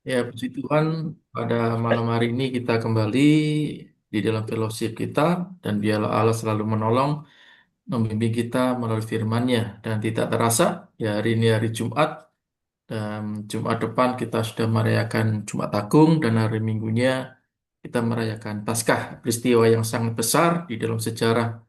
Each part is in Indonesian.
Ya, puji Tuhan, pada malam hari ini kita kembali di dalam fellowship kita, dan biarlah Allah selalu menolong, membimbing kita melalui firman-Nya. Dan tidak terasa, ya hari ini hari Jumat, dan Jumat depan kita sudah merayakan Jumat Agung, dan hari Minggunya kita merayakan Paskah, peristiwa yang sangat besar di dalam sejarah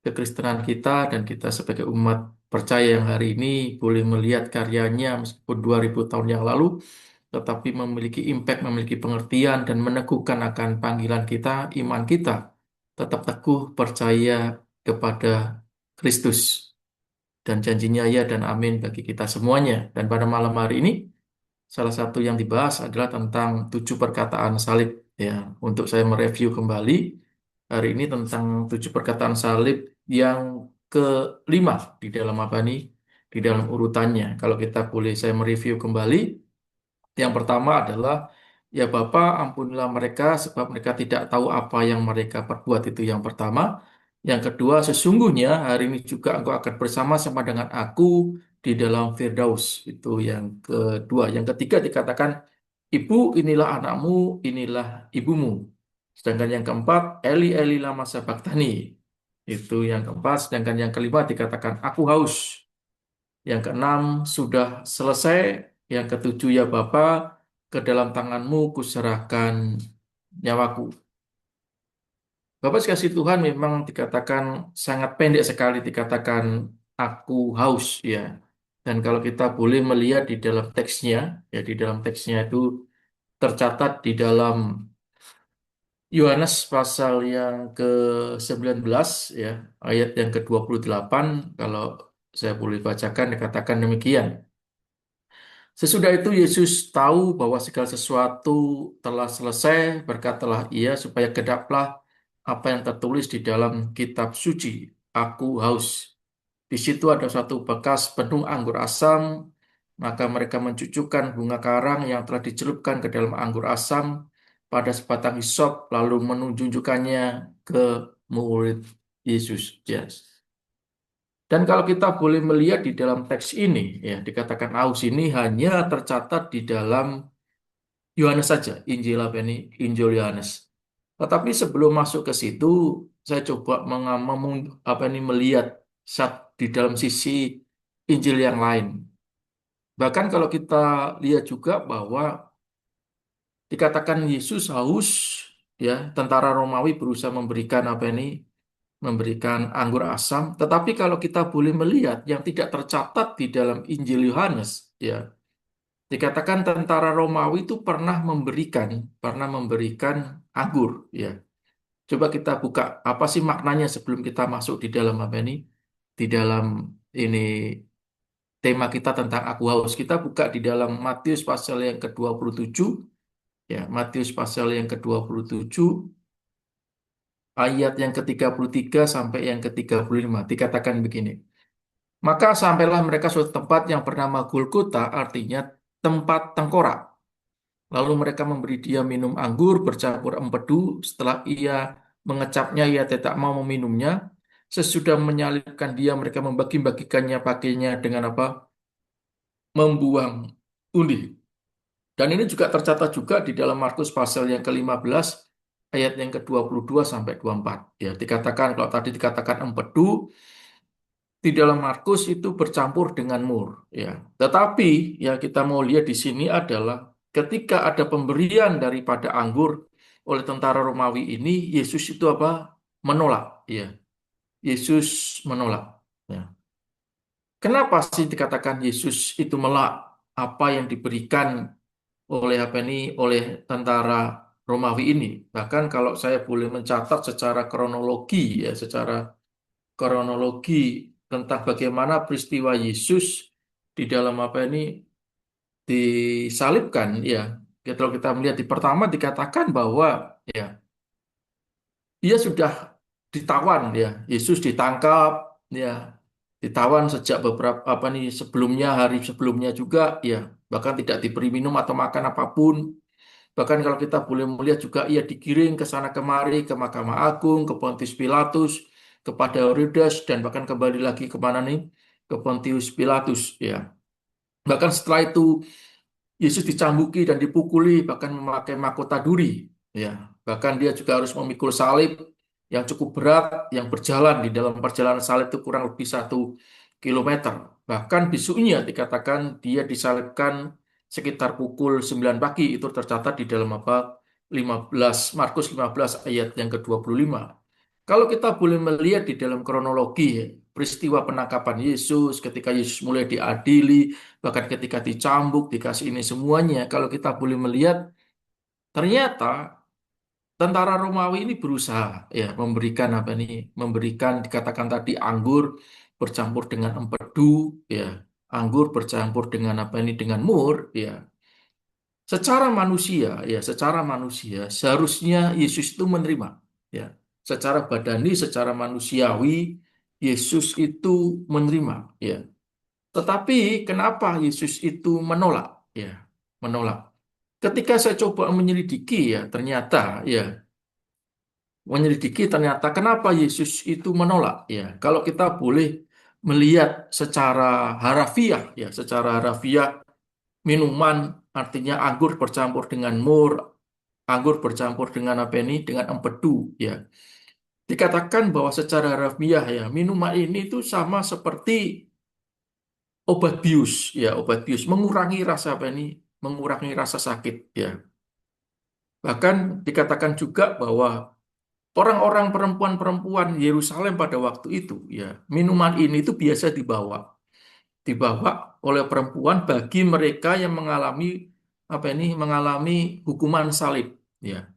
kekristenan kita, dan kita sebagai umat percaya yang hari ini boleh melihat karyanya meskipun 2000 tahun yang lalu, tetapi memiliki impact, memiliki pengertian, dan meneguhkan akan panggilan kita, iman kita, tetap teguh percaya kepada Kristus, dan janjinya ya dan amin bagi kita semuanya. Dan pada malam hari ini, salah satu yang dibahas adalah tentang 7 perkataan salib. Ya, untuk saya mereview kembali hari ini tentang 7 perkataan salib yang kelima di dalam apa nih? Di dalam urutannya. Kalau kita boleh saya mereview kembali, yang pertama adalah, ya Bapa, ampunilah mereka sebab mereka tidak tahu apa yang mereka perbuat. Itu yang pertama. Yang kedua, sesungguhnya hari ini juga engkau akan bersama-sama dengan aku di dalam Firdaus. Itu yang kedua. Yang ketiga dikatakan, Ibu, inilah anakmu, inilah ibumu. Sedangkan yang keempat, Eli Eli lama sabachthani. Itu yang keempat. Sedangkan yang kelima dikatakan, aku haus. Yang keenam, sudah selesai. Yang ketujuh, ya Bapa, ke dalam tanganmu kuserahkan nyawaku. Bapak sekasih Tuhan, memang dikatakan sangat pendek sekali, dikatakan aku haus, ya. Dan kalau kita boleh melihat di dalam teksnya, ya di dalam teksnya itu tercatat di dalam Yohanes pasal yang ke-19, ya, ayat yang ke-28, kalau saya boleh bacakan, dikatakan demikian. Sesudah itu Yesus tahu bahwa segala sesuatu telah selesai, berkatalah ia supaya genaplah apa yang tertulis di dalam kitab suci. Aku haus. Di situ ada suatu bekas penuh anggur asam, maka mereka mencucukkan bunga karang yang telah dicelupkan ke dalam anggur asam pada sebatang hisop, lalu menunjukkannya ke murid Yesus. Yes. Dan kalau kita boleh melihat di dalam teks ini, ya dikatakan aus ini hanya tercatat di dalam Yohanes saja, Injil apa ini, Injil Yohanes. Tetapi sebelum masuk ke situ, saya coba apa ini melihat di dalam sisi Injil yang lain. Bahkan kalau kita lihat juga bahwa dikatakan Yesus haus, ya tentara Romawi berusaha memberikan apa ini, memberikan anggur asam. Tetapi kalau kita boleh melihat yang tidak tercatat di dalam Injil Yohanes, ya, dikatakan tentara Romawi itu pernah memberikan anggur, ya. Coba kita buka apa sih maknanya sebelum kita masuk di dalam apa ini, di dalam ini tema kita tentang aku haus. Kita buka di dalam Matius pasal yang ke-27, ya, Matius pasal yang ke-27 ayat yang ke-33 sampai yang ke-35 dikatakan begini. Maka sampailah mereka suatu tempat yang bernama Golgota, artinya tempat tengkorak. Lalu mereka memberi dia minum anggur bercampur empedu. Setelah ia mengecapnya, ia tidak mau meminumnya. Sesudah menyalibkan dia, mereka membagi-bagikannya pakainya dengan apa? Membuang undi. Dan ini juga tercatat juga di dalam Markus pasal yang ke-15 ayat yang ke-22 sampai 24. Ya, dikatakan kalau tadi dikatakan empedu, di dalam Markus itu bercampur dengan mur, ya. Tetapi yang kita mau lihat di sini adalah ketika ada pemberian daripada anggur oleh tentara Romawi ini, Yesus itu apa? Menolak, ya. Yesus menolak. Ya. Kenapa sih dikatakan Yesus itu menolak apa yang diberikan oleh apa ini, oleh tentara Romawi ini? Bahkan kalau saya boleh mencatat secara kronologi, ya, secara kronologi tentang bagaimana peristiwa Yesus di dalam apa ini disalibkan, ya. Kalau kita melihat di pertama dikatakan bahwa, ya, dia sudah ditawan, ya. Yesus ditangkap, ya, ditawan sejak beberapa apa nih sebelumnya, hari sebelumnya juga, ya, bahkan tidak diberi minum atau makan apapun. Bahkan kalau kita boleh melihat juga ia digiring ke sana kemari, ke Mahkamah Agung, ke Pontius Pilatus, kepada Herodes, dan bahkan kembali lagi ke mana nih? Ke Pontius Pilatus, ya. Bahkan setelah itu Yesus dicambuki dan dipukuli, bahkan memakai mahkota duri. Ya, bahkan dia juga harus memikul salib yang cukup berat, yang berjalan di dalam perjalanan salib itu kurang lebih 1 kilometer. Bahkan besoknya dikatakan dia disalibkan sekitar pukul 9 pagi. Itu tercatat di dalam apa? 15 Markus 15 ayat yang ke-25. Kalau kita boleh melihat di dalam kronologi ya, peristiwa penangkapan Yesus, ketika Yesus mulai diadili, bahkan ketika dicambuk, dikasih ini semuanya, kalau kita boleh melihat, ternyata tentara Romawi ini berusaha ya memberikan apa nih, memberikan dikatakan tadi anggur bercampur dengan empedu, ya, anggur bercampur dengan apa ini, dengan mur, ya. Secara manusia, ya, secara manusia seharusnya Yesus itu menerima, ya. Secara badani, secara manusiawi, Yesus itu menerima, ya. Tetapi kenapa Yesus itu menolak? Ya, menolak. Ketika saya coba menyelidiki ya, ternyata ya, menyelidiki ternyata kenapa Yesus itu menolak? Ya, kalau kita boleh melihat secara harafiah ya, secara harafiah minuman artinya anggur bercampur dengan mur, anggur bercampur dengan apa ini? Dengan empedu ya. Dikatakan bahwa secara harafiah ya, minuman ini itu sama seperti obat bius ya, obat bius mengurangi rasa apa ini, mengurangi rasa sakit ya. Bahkan dikatakan juga bahwa orang-orang perempuan-perempuan Yerusalem pada waktu itu ya, minuman ini itu biasa dibawa oleh perempuan bagi mereka yang mengalami apa ini, mengalami hukuman salib ya.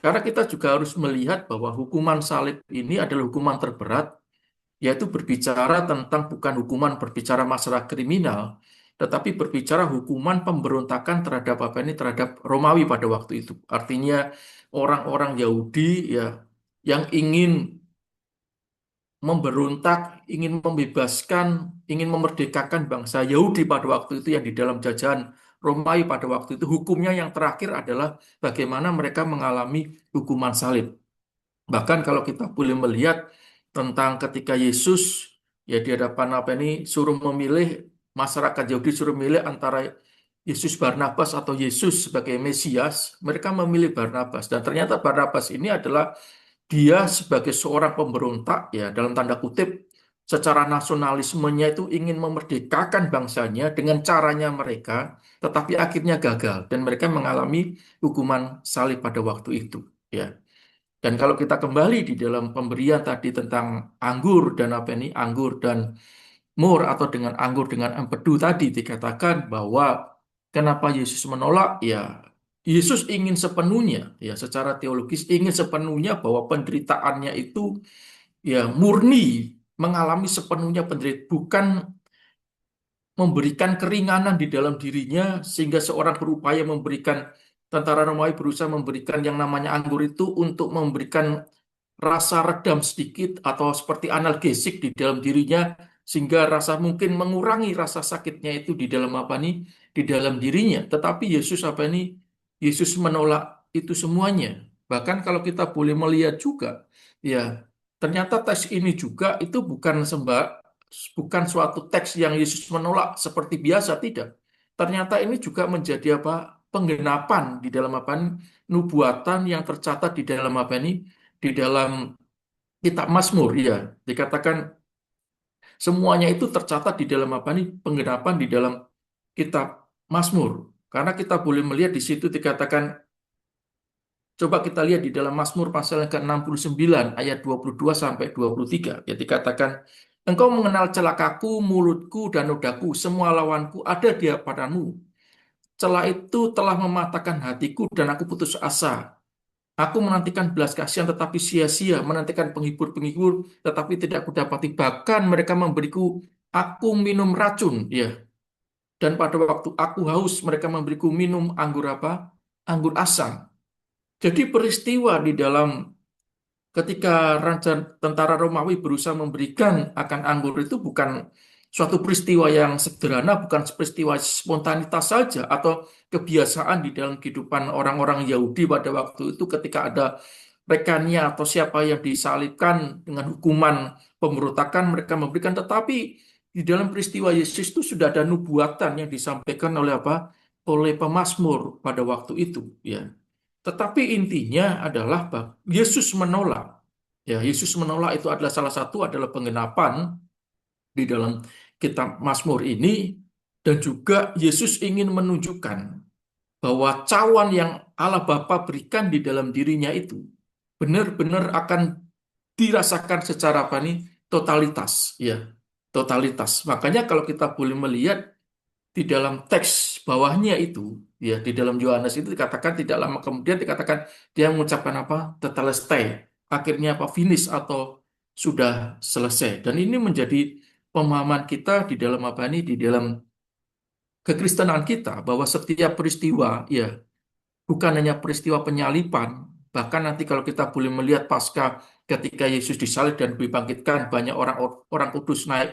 Karena kita juga harus melihat bahwa hukuman salib ini adalah hukuman terberat, yaitu berbicara tentang bukan hukuman berbicara masalah kriminal, tetapi berbicara hukuman pemberontakan terhadap apa ini, terhadap Romawi pada waktu itu. Artinya orang-orang Yahudi ya yang ingin memberontak, ingin membebaskan, ingin memerdekakan bangsa Yahudi pada waktu itu yang di dalam jajahan Romawi pada waktu itu, hukumnya yang terakhir adalah bagaimana mereka mengalami hukuman salib. Bahkan kalau kita boleh melihat tentang ketika Yesus ya di hadapan apa ini suruh memilih, masyarakat Yahudi suruh memilih antara Yesus Barnabas atau Yesus sebagai Mesias, mereka memilih Barnabas dan ternyata Barnabas ini adalah dia sebagai seorang pemberontak ya dalam tanda kutip secara nasionalismenya itu ingin memerdekakan bangsanya dengan caranya mereka, tetapi akhirnya gagal dan mereka mengalami hukuman salib pada waktu itu ya. Dan kalau kita kembali di dalam pemberian tadi tentang anggur dan apa ini, anggur dan mur atau dengan anggur dengan empedu tadi dikatakan bahwa kenapa Yesus menolak? Ya, Yesus ingin sepenuhnya, ya secara teologis ingin sepenuhnya bahwa penderitaannya itu ya murni mengalami sepenuhnya penderitaan, bukan memberikan keringanan di dalam dirinya sehingga seorang berupaya memberikan, tentara Romawi berusaha memberikan yang namanya anggur itu untuk memberikan rasa redam sedikit atau seperti analgesik di dalam dirinya sehingga rasa mungkin mengurangi rasa sakitnya itu di dalam apa nih, di dalam dirinya. Tetapi Yesus apa ini, Yesus menolak itu semuanya. Bahkan kalau kita boleh melihat juga ya, ternyata teks ini juga itu bukan suatu teks yang Yesus menolak seperti biasa, tidak. Ternyata ini juga menjadi apa, penggenapan di dalam apa nih, nubuatan yang tercatat di dalam apa ini, di dalam kitab Mazmur ya, dikatakan semuanya itu tercatat di dalam apa nih, penggenapan di dalam kitab Mazmur. Karena kita boleh melihat di situ dikatakan, coba kita lihat di dalam Mazmur pasal yang ke-69 ayat 22 sampai 23 ya, dikatakan engkau mengenal celakaku, mulutku dan nodaku, semua lawanku ada di padamu. Celah itu telah mematahkan hatiku dan aku putus asa. Aku menantikan belas kasihan tetapi sia-sia, menantikan penghibur-penghibur tetapi tidak kudapati. Bahkan mereka memberiku aku minum racun, ya. Dan pada waktu aku haus, mereka memberiku minum anggur apa? Anggur asam. Jadi peristiwa di dalam ketika raja tentara Romawi berusaha memberikan akan anggur itu bukan suatu peristiwa yang sederhana, bukan peristiwa spontanitas saja atau kebiasaan di dalam kehidupan orang-orang Yahudi pada waktu itu ketika ada rekannya atau siapa yang disalibkan dengan hukuman pemberontakan mereka memberikan, tetapi di dalam peristiwa Yesus itu sudah ada nubuatan yang disampaikan oleh apa? oleh pemazmur pada waktu itu, ya. Tetapi intinya adalah Yesus menolak. Ya, Yesus menolak itu adalah salah satu adalah penggenapan di dalam kitab Mazmur ini, dan juga Yesus ingin menunjukkan bahwa cawan yang Allah Bapa berikan di dalam dirinya itu benar-benar akan dirasakan secara apa nih, totalitas, ya, totalitas. Makanya kalau kita boleh melihat di dalam teks bawahnya itu, ya, di dalam Yohanes itu dikatakan tidak lama kemudian dikatakan dia mengucapkan apa, tetelestai, akhirnya apa, finish atau sudah selesai. Dan ini menjadi pemahaman kita di dalam apa ini, di dalam kekristenan kita, bahwa setiap peristiwa, ya, bukan hanya peristiwa penyaliban, bahkan nanti kalau kita boleh melihat pasca ketika Yesus disalib dan dibangkitkan, banyak orang orang kudus naik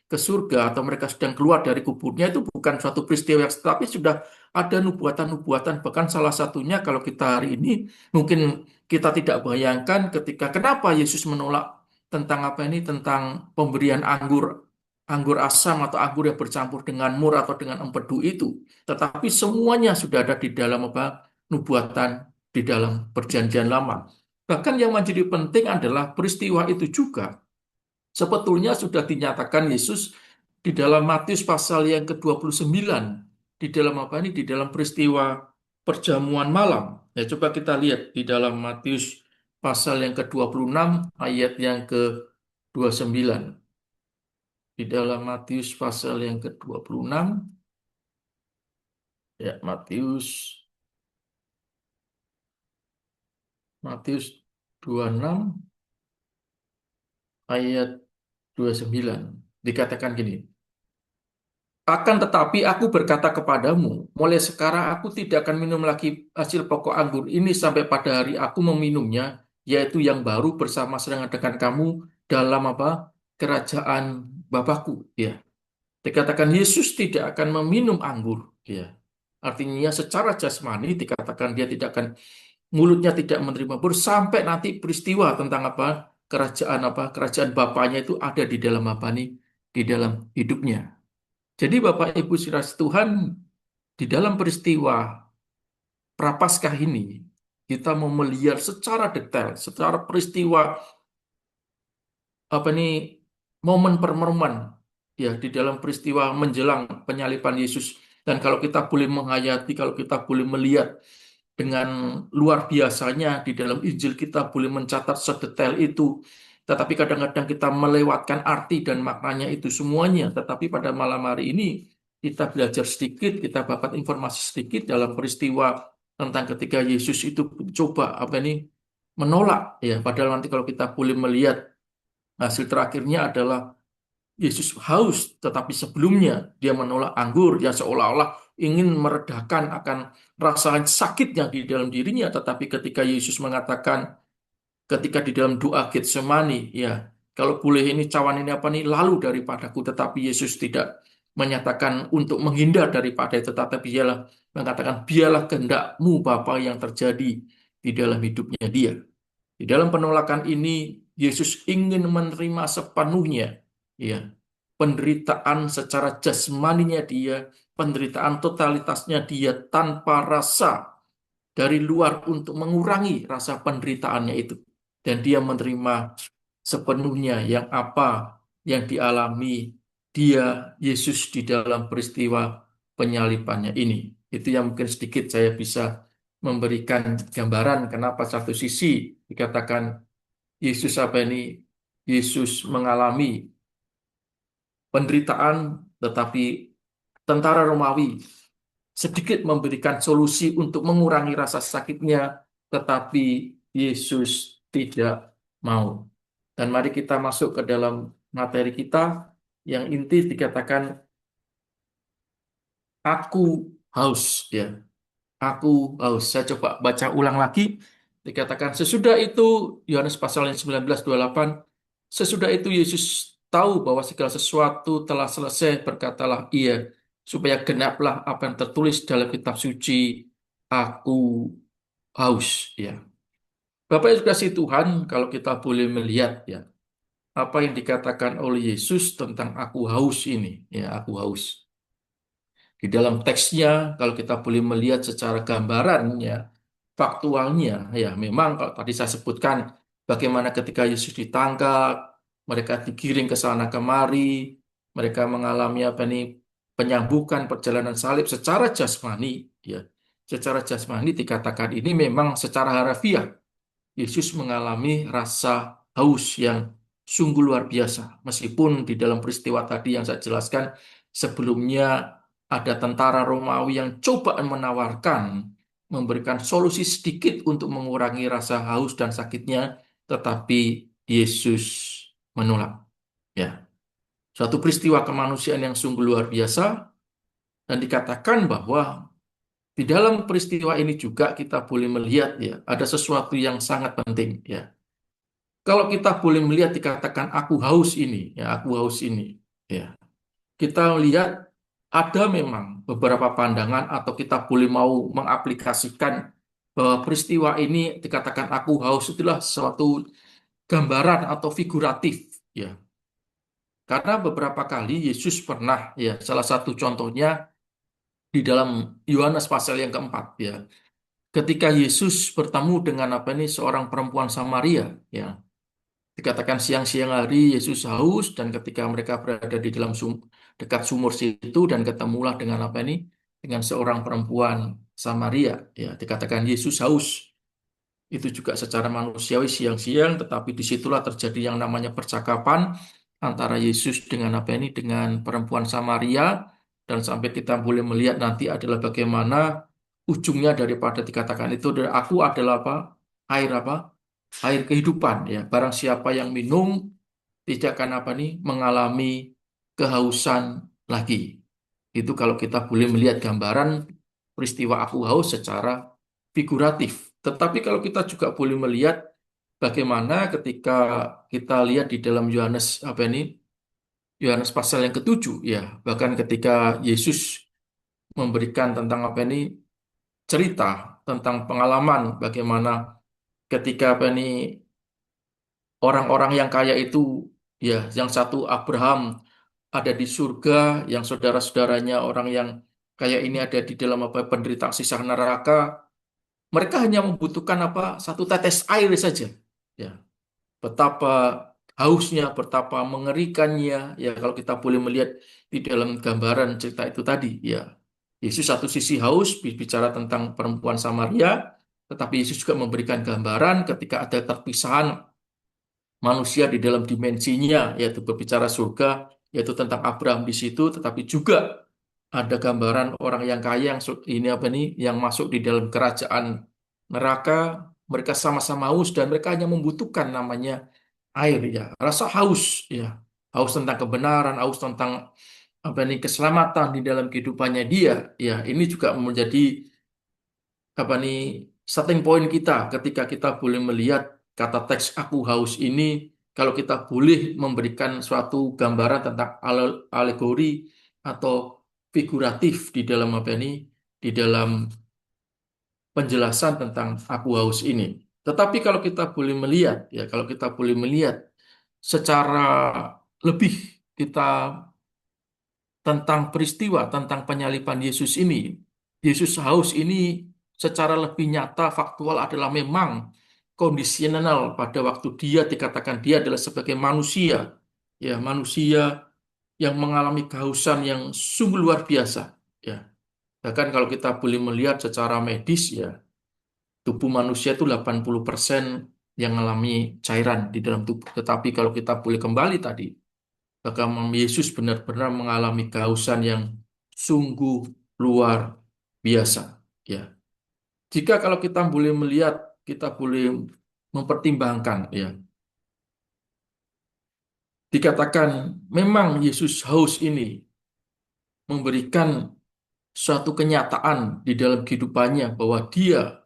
ke surga atau mereka sedang keluar dari kuburnya, itu bukan suatu peristiwa yang, tapi sudah ada nubuatan-nubuatan. Bahkan salah satunya kalau kita hari ini mungkin kita tidak bayangkan ketika kenapa Yesus menolak tentang apa ini, tentang pemberian anggur anggur asam atau anggur yang bercampur dengan mur atau dengan empedu itu. Tetapi semuanya sudah ada di dalam apa, nubuatan di dalam perjanjian lama. Bahkan yang menjadi penting adalah peristiwa itu juga sebetulnya sudah dinyatakan Yesus di dalam Matius pasal yang ke-29. Di dalam apa ini? Di dalam peristiwa perjamuan malam. Ya, coba kita lihat di dalam Matius pasal yang ke-26 ayat yang ke-29. Di dalam Matius pasal yang ke-26, ya, Matius 26 ayat 29. Dikatakan gini, akan tetapi aku berkata kepadamu, mulai sekarang aku tidak akan minum lagi hasil pokok anggur ini sampai pada hari aku meminumnya, yaitu yang baru bersama-sama dengan kamu dalam apa? Kerajaan Bapakku. Ya. Dikatakan Yesus tidak akan meminum anggur. Ya. Artinya secara jasmani dikatakan dia tidak akan, mulutnya tidak menerima anggur sampai nanti peristiwa tentang apa? Kerajaan Bapaknya itu ada di dalam apa nih? Di dalam hidupnya. Jadi Bapak Ibu saudara Tuhan, di dalam peristiwa Prapaskah ini, kita mau melihat secara detail, secara peristiwa apa nih, momen per momen, ya, di dalam peristiwa menjelang penyaliban Yesus. Dan kalau kita boleh menghayati, kalau kita boleh melihat dengan luar biasanya di dalam Injil, kita boleh mencatat sedetail itu. Tetapi kadang-kadang kita melewatkan arti dan maknanya itu semuanya. Tetapi pada malam hari ini kita belajar sedikit, kita dapat informasi sedikit dalam peristiwa tentang ketika Yesus itu coba apa ini, menolak, ya. Padahal nanti kalau kita boleh melihat hasil terakhirnya adalah Yesus haus, tetapi sebelumnya dia menolak anggur yang seolah-olah ingin meredakan akan rasa sakit yang di dalam dirinya. Tetapi ketika Yesus mengatakan, ketika di dalam doa Getsemani, ya, kalau boleh ini cawan ini apa nih, lalu daripadaku, tetapi Yesus tidak menyatakan untuk menghindar daripada itu, tetapi dialah mengatakan, biarlah kehendakmu Bapa yang terjadi di dalam hidupnya dia. Di dalam penolakan ini, Yesus ingin menerima sepenuhnya, ya, penderitaan secara jasmaninya dia, penderitaan totalitasnya dia tanpa rasa dari luar untuk mengurangi rasa penderitaannya itu. Dan dia menerima sepenuhnya yang apa yang dialami dia, Yesus, di dalam peristiwa penyalipannya ini. Itu yang mungkin sedikit saya bisa memberikan gambaran kenapa satu sisi dikatakan Yesus apa ini, Yesus mengalami penderitaan, tetapi tentara Romawi sedikit memberikan solusi untuk mengurangi rasa sakitnya, tetapi Yesus tidak mau. Dan mari kita masuk ke dalam materi kita yang inti dikatakan aku haus, ya. Aku haus. Saya coba baca ulang lagi. Dikatakan sesudah itu, Yohanes pasal yang 19:28, sesudah itu Yesus tahu bahwa segala sesuatu telah selesai, berkatalah ia, supaya genaplah apa yang tertulis dalam kitab suci, aku haus, ya. Bapak Ibu kasih Tuhan, kalau kita boleh melihat, ya, apa yang dikatakan oleh Yesus tentang aku haus ini, ya, aku haus. Di dalam teksnya, kalau kita boleh melihat secara gambarannya, faktualnya, ya memang kalau tadi saya sebutkan bagaimana ketika Yesus ditangkap, mereka digiring ke sana kemari, mereka mengalami apa nih penyambukan perjalanan salib secara jasmani, ya. Secara jasmani dikatakan ini memang secara harfiah Yesus mengalami rasa haus yang sungguh luar biasa. Meskipun di dalam peristiwa tadi yang saya jelaskan, sebelumnya ada tentara Romawi yang coba menawarkan, memberikan solusi sedikit untuk mengurangi rasa haus dan sakitnya, tetapi Yesus menolak. Ya, suatu peristiwa kemanusiaan yang sungguh luar biasa, dan dikatakan bahwa di dalam peristiwa ini juga kita boleh melihat ya, ada sesuatu yang sangat penting ya. Kalau kita boleh melihat dikatakan aku haus ini, ya aku haus ini, ya kita lihat ada memang beberapa pandangan atau kita boleh mau mengaplikasikan bahwa peristiwa ini dikatakan aku haus itulah suatu gambaran atau figuratif, ya. Karena beberapa kali Yesus pernah, ya salah satu contohnya di dalam Yohanes pasal yang keempat, ya. Ketika Yesus bertemu dengan apa ini seorang perempuan Samaria, ya. Dikatakan siang-siang hari Yesus haus dan ketika mereka berada di dalam dekat sumur situ dan ketemulah dengan apa ini? Dengan seorang perempuan Samaria. Ya, dikatakan Yesus haus. Itu juga secara manusiawi siang-siang, tetapi disitulah terjadi yang namanya percakapan antara Yesus dengan apa ini? Dengan perempuan Samaria dan sampai kita boleh melihat nanti adalah bagaimana ujungnya daripada dikatakan itu aku adalah apa? Air apa? Air kehidupan ya. Barang siapa yang minum tidak akan apa nih mengalami kehausan lagi. Itu kalau kita boleh melihat gambaran peristiwa aku haus secara figuratif. Tetapi kalau kita juga boleh melihat bagaimana ketika kita lihat di dalam Yohanes apa ini Yohanes pasal yang ketujuh ya, bahkan ketika Yesus memberikan tentang apa ini cerita tentang pengalaman bagaimana ketika apa ini orang-orang yang kaya itu, ya, yang satu Abraham ada di surga, yang saudara-saudaranya orang yang kaya ini ada di dalam apa penderitaan sisa neraka. Mereka hanya membutuhkan apa satu tetes air saja. Ya, betapa hausnya, betapa mengerikannya. Ya, kalau kita boleh melihat di dalam gambaran cerita itu tadi, ya. Yesus satu sisi haus bicara tentang perempuan Samaria, tetapi Yesus juga memberikan gambaran ketika ada terpisahan manusia di dalam dimensinya, yaitu berbicara surga, yaitu tentang Abraham di situ, tetapi juga ada gambaran orang yang kaya yang ini apa nih, yang masuk di dalam kerajaan neraka, mereka sama-sama haus dan mereka hanya membutuhkan namanya air ya, rasa haus ya, haus tentang kebenaran, haus tentang apa nih keselamatan di dalam kehidupannya dia, ya ini juga menjadi apa nih starting point kita ketika kita boleh melihat kata teks aku haus ini kalau kita boleh memberikan suatu gambaran tentang alegori atau figuratif di dalam apa ini di dalam penjelasan tentang aku haus ini. Tetapi kalau kita boleh melihat ya kalau kita boleh melihat secara lebih kita tentang peristiwa tentang penyaliban Yesus ini. Yesus haus ini secara lebih nyata faktual adalah memang kondisional pada waktu dia dikatakan dia adalah sebagai manusia. Ya, manusia yang mengalami kehausan yang sungguh luar biasa. Ya, bahkan kalau kita boleh melihat secara medis ya, tubuh manusia itu 80% yang mengalami cairan di dalam tubuh. Tetapi kalau kita boleh kembali tadi bagaimana Yesus benar-benar mengalami kehausan yang sungguh luar biasa. Ya, jika kalau kita boleh melihat, kita boleh mempertimbangkan, ya, dikatakan memang Yesus haus ini memberikan suatu kenyataan di dalam kehidupannya bahwa dia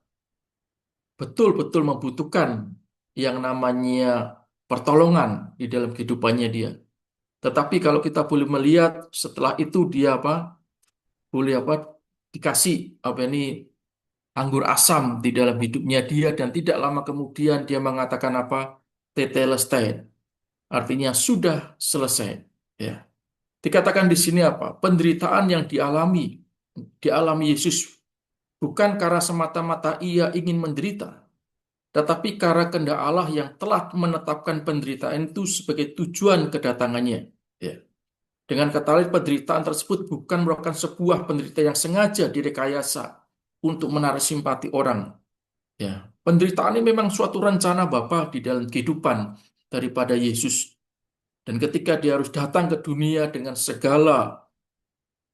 betul-betul membutuhkan yang namanya pertolongan di dalam kehidupannya dia. Tetapi kalau kita boleh melihat setelah itu dia apa? Boleh apa dikasih apa ini anggur asam di dalam hidupnya dia dan tidak lama kemudian dia mengatakan apa tetelestai artinya sudah selesai ya dikatakan di sini apa penderitaan yang dialami dialami Yesus bukan karena semata-mata ia ingin menderita, tetapi karena kehendak Allah yang telah menetapkan penderitaan itu sebagai tujuan kedatangannya. Ya. Dengan kata lain, penderitaan tersebut bukan merupakan sebuah penderitaan yang sengaja direkayasa untuk menarik simpati orang. Ya. Penderitaan ini memang suatu rencana Bapa di dalam kehidupan daripada Yesus. Dan ketika dia harus datang ke dunia dengan segala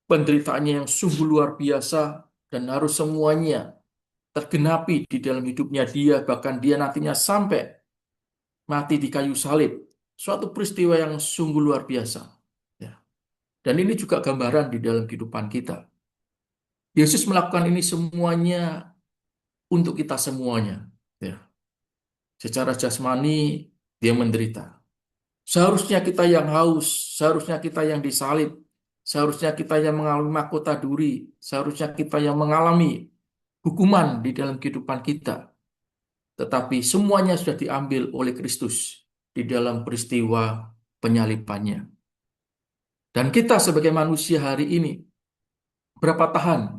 penderitaannya yang sungguh luar biasa dan harus semuanya tergenapi di dalam hidupnya dia, bahkan dia nantinya sampai mati di kayu salib. Suatu peristiwa yang sungguh luar biasa. Ya. Dan ini juga gambaran di dalam kehidupan kita. Yesus melakukan ini semuanya untuk kita semuanya. Ya. Secara jasmani dia menderita. Seharusnya kita yang haus, seharusnya kita yang disalib, seharusnya kita yang mengalami mahkota duri, seharusnya kita yang mengalami hukuman di dalam kehidupan kita. Tetapi semuanya sudah diambil oleh Kristus di dalam peristiwa penyalipannya. Dan kita sebagai manusia hari ini, berapa tahan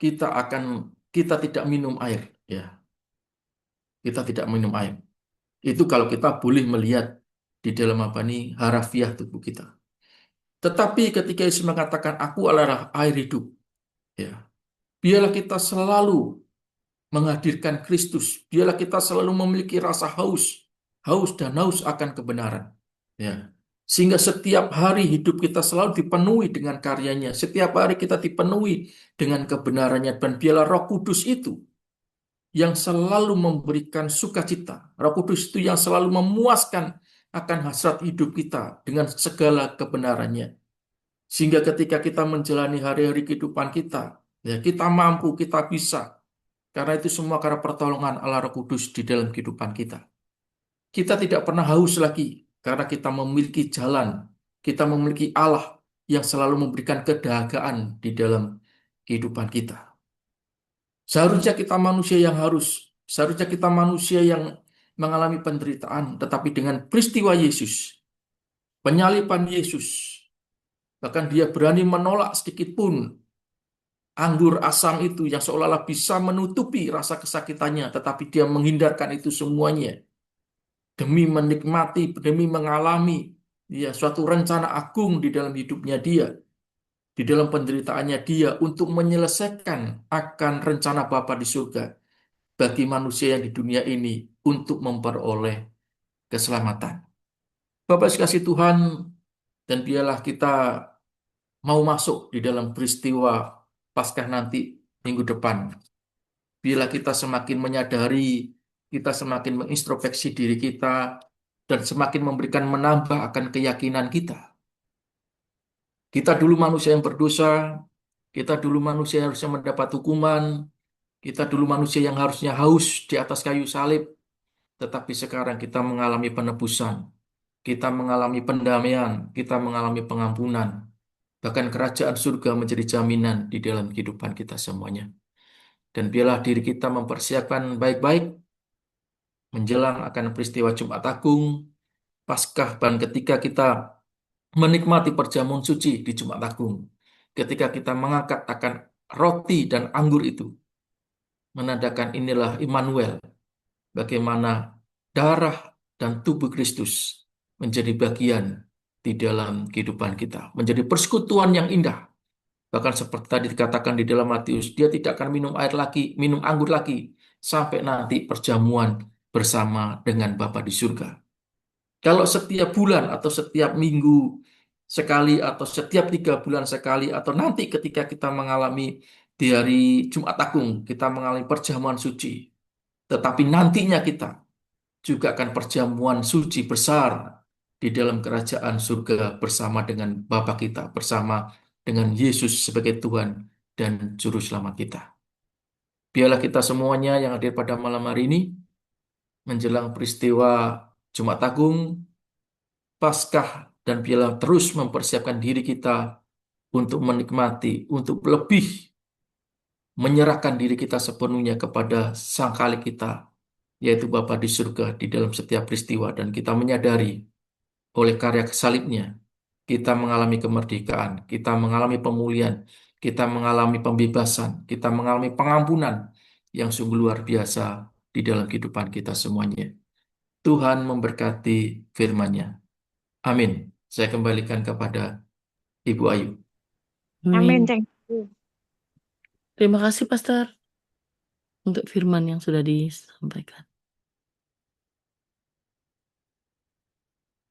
kita tidak minum air, ya. Kita tidak minum air. Itu kalau kita boleh melihat di dalam apa nih harafiah tubuh kita. Tetapi ketika Yesus mengatakan aku adalah air hidup, ya. Biarlah kita selalu menghadirkan Kristus. Biarlah kita selalu memiliki rasa haus, haus dan haus akan kebenaran. Ya. Sehingga setiap hari hidup kita selalu dipenuhi dengan karyanya. Setiap hari kita dipenuhi dengan kebenarannya. Dan biarlah Roh Kudus itu yang selalu memberikan sukacita. Roh Kudus itu yang selalu memuaskan akan hasrat hidup kita dengan segala kebenarannya. Sehingga ketika kita menjalani hari-hari kehidupan kita, ya kita mampu, kita bisa. Karena itu semua karena pertolongan Allah Roh Kudus di dalam kehidupan kita. Kita tidak pernah haus lagi karena kita memiliki jalan, kita memiliki Allah yang selalu memberikan kedahagaan di dalam kehidupan kita. Seharusnya kita manusia yang mengalami penderitaan, tetapi dengan peristiwa Yesus, penyalipan Yesus, bahkan dia berani menolak sedikit pun anggur asam itu yang seolah-olah bisa menutupi rasa kesakitannya, tetapi dia menghindarkan itu semuanya demi menikmati, demi mengalami ya suatu rencana agung di dalam hidupnya dia, di dalam penderitaannya dia untuk menyelesaikan akan rencana Bapa di surga bagi manusia yang di dunia ini untuk memperoleh keselamatan. Bapak sekasih Tuhan, dan biarlah kita mau masuk di dalam peristiwa Paskah nanti minggu depan. Bila kita semakin menyadari, kita semakin mengintrospeksi diri kita, dan semakin memberikan menambah akan keyakinan kita. Kita dulu manusia yang berdosa, kita dulu manusia yang harusnya mendapat hukuman, kita dulu manusia yang harusnya haus di atas kayu salib, tetapi sekarang kita mengalami penebusan, kita mengalami pendamaian, kita mengalami pengampunan. Bahkan kerajaan surga menjadi jaminan di dalam kehidupan kita semuanya. Dan biarlah diri kita mempersiapkan baik-baik menjelang akan peristiwa Jumat Agung, Paskah, dan ketika kita menikmati perjamuan suci di Jumat Agung, ketika kita mengangkat akan roti dan anggur itu, menandakan inilah Immanuel, bagaimana darah dan tubuh Kristus menjadi bagian di dalam kehidupan kita, menjadi persekutuan yang indah. Bahkan seperti tadi dikatakan di dalam Matius, dia tidak akan minum air lagi, minum anggur lagi, sampai nanti perjamuan bersama dengan Bapa di surga. Kalau setiap bulan atau setiap minggu sekali atau setiap 3 bulan sekali atau nanti ketika kita mengalami di hari Jumat Agung, kita mengalami perjamuan suci. Tetapi nantinya kita juga akan perjamuan suci besar di dalam kerajaan surga bersama dengan Bapa kita, bersama dengan Yesus sebagai Tuhan dan Juru Selamat kita. Biarlah kita semuanya yang hadir pada malam hari ini menjelang peristiwa Jumat Agung, Paskah, dan biarlah terus mempersiapkan diri kita untuk menikmati, untuk lebih menyerahkan diri kita sepenuhnya kepada Sang Khalik kita, yaitu Bapa di surga di dalam setiap peristiwa, dan kita menyadari oleh karya salibnya, kita mengalami kemerdekaan, kita mengalami pemulihan, kita mengalami pembebasan, kita mengalami pengampunan yang sungguh luar biasa di dalam kehidupan kita semuanya. Tuhan memberkati firman-Nya. Amin. Saya kembalikan kepada Ibu Ayu. Amin. Amin. Thank you. Terima kasih, Pastor, untuk firman yang sudah disampaikan.